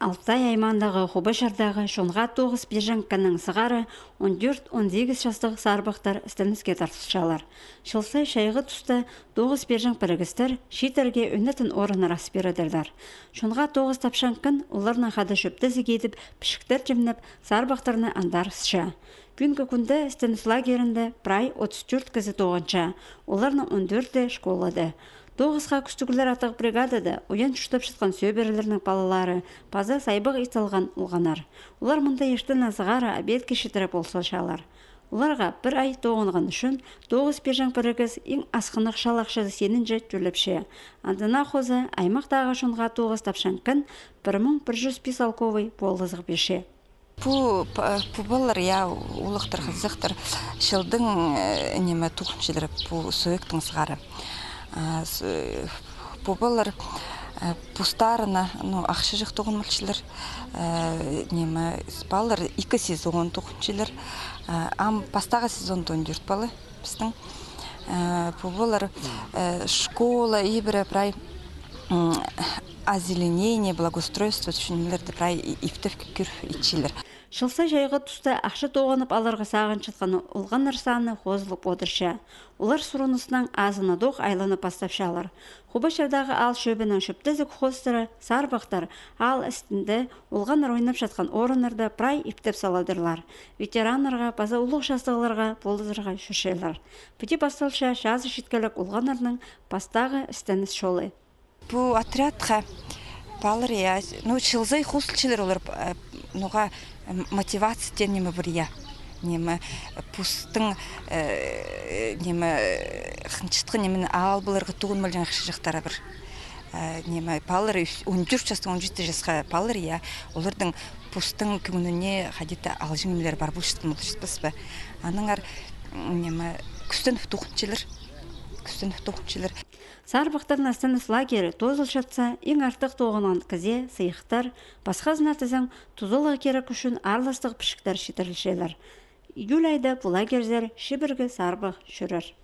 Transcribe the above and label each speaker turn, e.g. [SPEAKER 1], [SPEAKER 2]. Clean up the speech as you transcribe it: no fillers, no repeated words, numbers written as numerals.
[SPEAKER 1] Алтай аймандағы Хубашардағы шонға 9 бежанканың сығары 14-18 жастық сарбақтар істініске тартышалар. Шылсай шайғы тұста 9 бежанк бірігістер шитерге үнетін орын рас береділдер. Шонға 9 тапшанкын оларына қады шөпті зігедіп, пішіктер жемніп, сарбақтарына андар сыша. Бүгінгі күнді істініс лагерінде прай 34 кізі тоғанша, оларына 14-де школады. 9-ға күстігілер атық бригадада ұян жүштіп шытқан сөйберлерінің балалары паза сайбық италған ұлғанар. Олар мұнда ешті назығары обед кешетіріп болсалшалар. Оларға бір ай тоғынған үшін 9 бежанк бірігіз ең асқынық шалақшызы сенінже түліпше. Андына қозы аймақтағы шынға 9 тапшанкын 1105 алковый болдызық беше.
[SPEAKER 2] Бұл балалар ұлықтыр қызықтыр шылдың неме тұқымшылары бұл сөйіктің сығары. Бұл балалар пустарына ақшы жық тұғын мүлшілер, балалар 2 сезон тұқыншылар, пастағы сезон 14 балы біздің. Бұл балалар школа, ебірі прай озеленение, благоустройство түшінелерді прай ифтевкі күр итчілер.
[SPEAKER 1] Шылса жайғы тұста ақшы тоғанып аларға сағын шытқаны ұлған ырсаны қозылып отырша. Олар сұрынысынан азыны доқ айланы пастапшалар. Хубашардағы ал шөбінің шөптізік қостыры, сарбақтар, ал істінде ұлған ойнап жатқан орынырда прай иптеп саладырлар. Ветеранларға, база ұлық жастығыларға, болдызырға шүшелер. Пүте басталша жазы шеткелік ұлғанырның пастағы істеніс шолы.
[SPEAKER 2] Бұл отрядқа балыр шылзай қосылшылар олар нұға мотивация тенемі бір немі пустың немі қыншытқы немін ал бұларға туғын мүлген қышы жақтара бір немі балыр 14 жасқа 17 жасқа балыр олардың пустың күмініне қадеті алжың емелер бар бұл шытқын мұлшытпыз ба аныңар немі күстен тұқыншылар
[SPEAKER 1] Сарбақтардың астаныс лагері тозыл жатса, ең артық тоғынан кізе, сыйықтар, басқа знатызың тұзылығы керек үшін арластық пішіктер шетірілшелер. Июль айда бұл лагерзер шибіргі сарбақ жүрір.